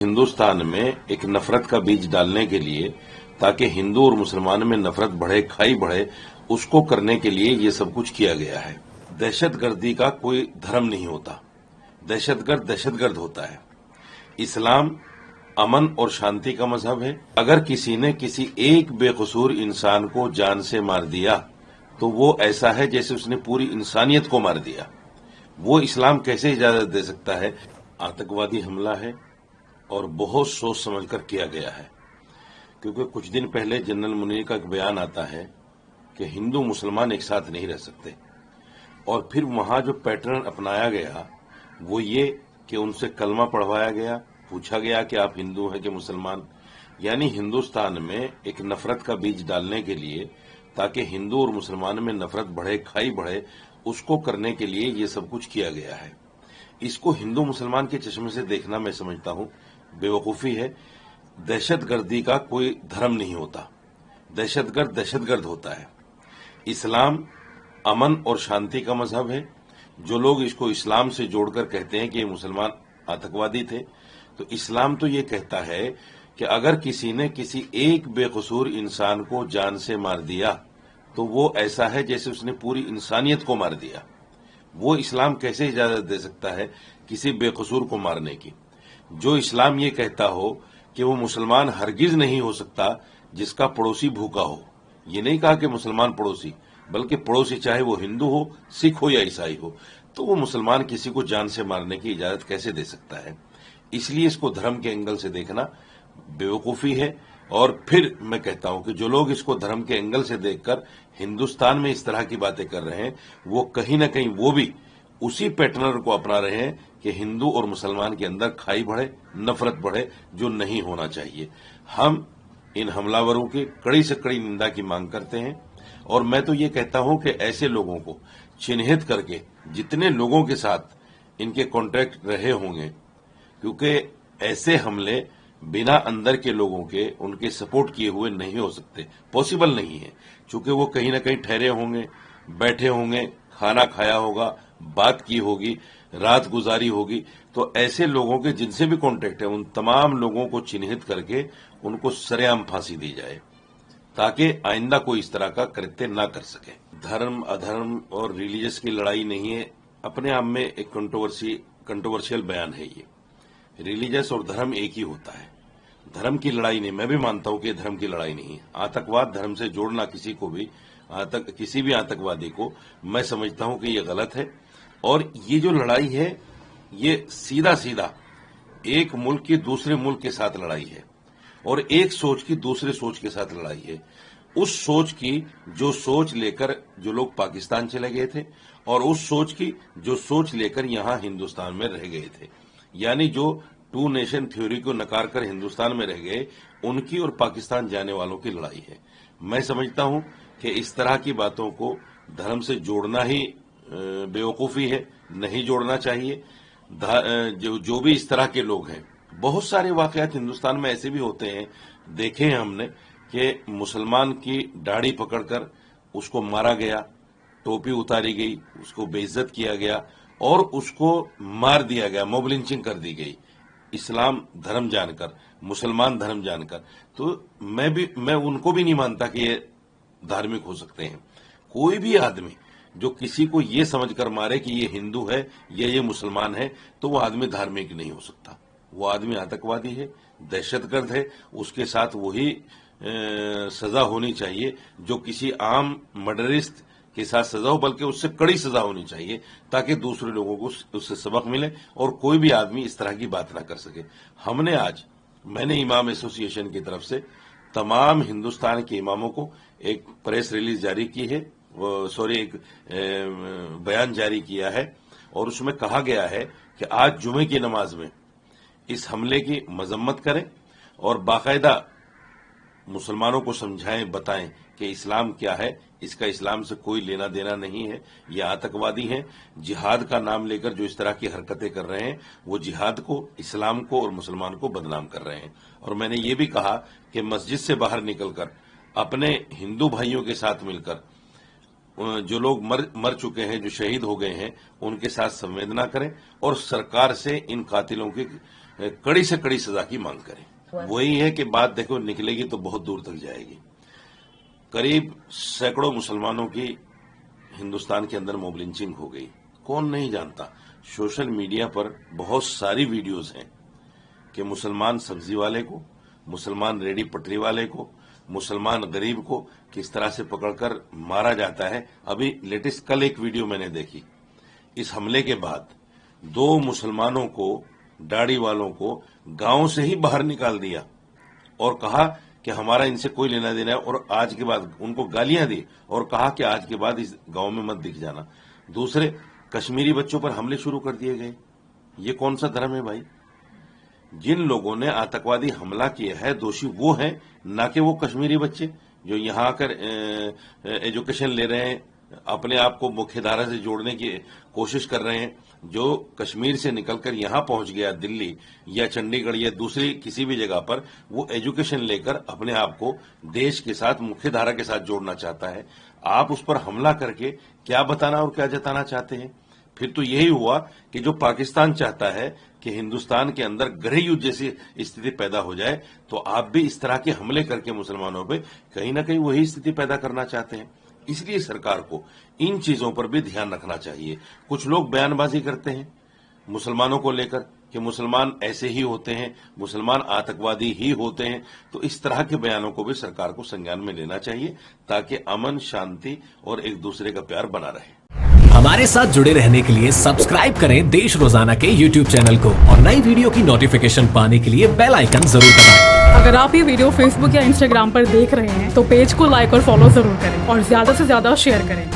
हिंदुस्तान में एक नफरत का बीज डालने के लिए, ताकि हिंदू और मुसलमान में नफरत बढ़े, खाई बढ़े, उसको करने के लिए ये सब कुछ किया गया है। दहशतगर्दी का कोई धर्म नहीं होता। दहशतगर्द दहशतगर्द होता है। इस्लाम अमन और शांति का मजहब है। अगर किसी ने किसी एक बेकसूर इंसान को जान से मार दिया तो वो ऐसा है जैसे उसने पूरी इंसानियत को मार दिया। वो इस्लाम कैसे इजाजत दे सकता है? आतंकवादी हमला है और बहुत सोच समझकर किया गया है, क्योंकि कुछ दिन पहले जनरल मुनीर का एक बयान आता है कि हिंदू मुसलमान एक साथ नहीं रह सकते, और फिर वहां जो पैटर्न अपनाया गया वो ये कि उनसे कलमा पढ़वाया गया, पूछा गया कि आप हिंदू हैं कि मुसलमान। यानी हिंदुस्तान में एक नफरत का बीज डालने के लिए, ताकि हिंदू और मुसलमान में नफरत बढ़े, खाई बढ़े, उसको करने के लिए ये सब कुछ किया गया है। इसको हिंदू मुसलमान के चश्मे से देखना मैं समझता हूं बेवकूफी है। दहशतगर्दी का कोई धर्म नहीं होता। दहशतगर्द दहशतगर्द होता है। इस्लाम अमन और शांति का मजहब है। जो लोग इसको इस्लाम से जोड़कर कहते हैं कि ये मुसलमान आतंकवादी थे, तो इस्लाम तो ये कहता है कि अगर किसी ने किसी एक बेकसूर इंसान को जान से मार दिया तो वो ऐसा है जैसे उसने पूरी इंसानियत को मार दिया। वो इस्लाम कैसे इजाजत दे सकता है किसी बेकसूर को मारने की? जो इस्लाम ये कहता हो कि वो मुसलमान हरगिज नहीं हो सकता जिसका पड़ोसी भूखा हो। ये नहीं कहा कि मुसलमान पड़ोसी, बल्कि पड़ोसी चाहे वो हिंदू हो, सिख हो या ईसाई हो, तो वो मुसलमान किसी को जान से मारने की इजाजत कैसे दे सकता है? इसलिए इसको धर्म के एंगल से देखना बेवकूफी है। और फिर मैं कहता हूं कि जो लोग इसको धर्म के एंगल से देखकर हिंदुस्तान में इस तरह की बातें कर रहे हैं, वो कहीं ना कहीं वो भी उसी पैटर्न को अपना रहे हैं कि हिंदू और मुसलमान के अंदर खाई बढ़े, नफरत बढ़े, जो नहीं होना चाहिए। हम इन हमलावरों की कड़ी से कड़ी निंदा की मांग करते हैं, और मैं तो ये कहता हूं कि ऐसे लोगों को चिन्हित करके, जितने लोगों के साथ इनके कॉन्ट्रैक्ट रहे होंगे, क्योंकि ऐसे हमले बिना अंदर के लोगों के उनके सपोर्ट किए हुए नहीं हो सकते, पॉसिबल नहीं है। चूंकि वो कहीं ना कहीं ठहरे होंगे, बैठे होंगे, खाना खाया होगा, बात की होगी, रात गुजारी होगी, तो ऐसे लोगों के जिनसे भी कॉन्टेक्ट है उन तमाम लोगों को चिन्हित करके उनको सरेआम फांसी दी जाए, ताकि आइंदा कोई इस तरह का कृत्य ना कर सके। धर्म अधर्म और रिलीजियस की लड़ाई नहीं है, अपने आप में एक कंट्रोवर्शियल बयान है ये। रिलीजियस और धर्म एक ही होता है, धर्म की लड़ाई नहीं। मैं भी मानता हूं कि धर्म की लड़ाई नहीं है। आतंकवाद धर्म से जोड़ना किसी को भी, किसी भी आतंकवादी को, मैं समझता हूं कि ये गलत है। और ये जो लड़ाई है ये सीधा सीधा एक मुल्क की दूसरे मुल्क के साथ लड़ाई है, और एक सोच की दूसरे सोच के साथ लड़ाई है। उस सोच की जो सोच लेकर जो लोग पाकिस्तान चले गए थे, और उस सोच की जो सोच लेकर यहां हिंदुस्तान में रह गए थे, यानी जो टू नेशन थ्योरी को नकार कर हिंदुस्तान में रह गए, उनकी और पाकिस्तान जाने वालों की लड़ाई है। मैं समझता हूं कि इस तरह की बातों को धर्म से जोड़ना ही बेवकूफी है, नहीं जोड़ना चाहिए। जो भी इस तरह के लोग हैं, बहुत सारे वाकयात हिंदुस्तान में ऐसे भी होते हैं, देखे हैं हमने, कि मुसलमान की दाढ़ी पकड़कर उसको मारा गया, टोपी उतारी गई, उसको बेइज्जत किया गया और उसको मार दिया गया, मॉब लिंचिंग कर दी गई, इस्लाम धर्म जानकर, मुसलमान धर्म जानकर। तो मैं उनको भी नहीं मानता कि ये धार्मिक हो सकते हैं। कोई भी आदमी जो किसी को ये समझकर मारे कि ये हिंदू है या ये मुसलमान है, तो वो आदमी धार्मिक नहीं हो सकता। वो आदमी आतंकवादी है, दहशतगर्द है। उसके साथ वही सजा होनी चाहिए जो किसी आम मर्डरिस्ट के साथ सजा हो, बल्कि उससे कड़ी सजा होनी चाहिए, ताकि दूसरे लोगों को उससे सबक मिले और कोई भी आदमी इस तरह की बात ना कर सके। मैंने इमाम एसोसिएशन की तरफ से तमाम हिंदुस्तान के इमामों को एक प्रेस रिलीज जारी की है, एक बयान जारी किया है, और उसमें कहा गया है कि आज जुमे की नमाज में इस हमले की मजम्मत करें और बाकायदा मुसलमानों को समझाएं, बताएं कि इस्लाम क्या है, इसका इस्लाम से कोई लेना देना नहीं है, ये आतंकवादी हैं। जिहाद का नाम लेकर जो इस तरह की हरकतें कर रहे हैं, वो जिहाद को, इस्लाम को और मुसलमान को बदनाम कर रहे हैं। और मैंने ये भी कहा कि मस्जिद से बाहर निकलकर अपने हिंदू भाइयों के साथ मिलकर जो लोग मर चुके हैं, जो शहीद हो गए हैं, उनके साथ संवेदना करें और सरकार से इन कातिलों की कड़ी से कड़ी सजा की मांग करें। वही है कि बात देखो निकलेगी तो बहुत दूर तक जाएगी। करीब सैकड़ों मुसलमानों की हिंदुस्तान के अंदर मॉब लिंचिंग हो गई, कौन नहीं जानता। सोशल मीडिया पर बहुत सारी वीडियोस हैं कि मुसलमान सब्जी वाले को, मुसलमान रेडी पटरी वाले को, मुसलमान गरीब को किस तरह से पकड़कर मारा जाता है। अभी लेटेस्ट कल एक वीडियो मैंने देखी, इस हमले के बाद 2 मुसलमानों को, दाढ़ी वालों को गांव से ही बाहर निकाल दिया और कहा कि हमारा इनसे कोई लेना देना है, और आज के बाद उनको गालियां दी और कहा कि आज के बाद इस गांव में मत दिख जाना। दूसरे कश्मीरी बच्चों पर हमले शुरू कर दिए गए। ये कौन सा धर्म है भाई? जिन लोगों ने आतंकवादी हमला किया है दोषी वो हैं, ना कि वो कश्मीरी बच्चे जो यहाँ आकर एजुकेशन ले रहे हैं, अपने आप को मुख्यधारा से जोड़ने की कोशिश कर रहे हैं। जो कश्मीर से निकलकर यहाँ पहुंच गया दिल्ली या चंडीगढ़ या दूसरी किसी भी जगह पर, वो एजुकेशन लेकर अपने आप को देश के साथ, मुख्यधारा के साथ जोड़ना चाहता है। आप उस पर हमला करके क्या बताना और क्या जताना चाहते हैं? फिर तो यही हुआ कि जो पाकिस्तान चाहता है कि हिंदुस्तान के अंदर गृह युद्ध जैसी स्थिति पैदा हो जाए, तो आप भी इस तरह के हमले करके मुसलमानों पे कहीं ना कहीं वही स्थिति पैदा करना चाहते हैं। इसलिए सरकार को इन चीजों पर भी ध्यान रखना चाहिए। कुछ लोग बयानबाजी करते हैं मुसलमानों को लेकर कि मुसलमान ऐसे ही होते हैं, मुसलमान आतंकवादी ही होते हैं, तो इस तरह के बयानों को भी सरकार को संज्ञान में लेना चाहिए ताकि अमन, शांति और एक दूसरे का प्यार बना रहे। हमारे साथ जुड़े रहने के लिए सब्सक्राइब करें देश रोजाना के YouTube चैनल को और नई वीडियो की नोटिफिकेशन पाने के लिए बेल आइकन जरूर दबाएं। अगर आप ये वीडियो Facebook या Instagram पर देख रहे हैं तो पेज को लाइक और फॉलो जरूर करें और ज्यादा से ज्यादा शेयर करें।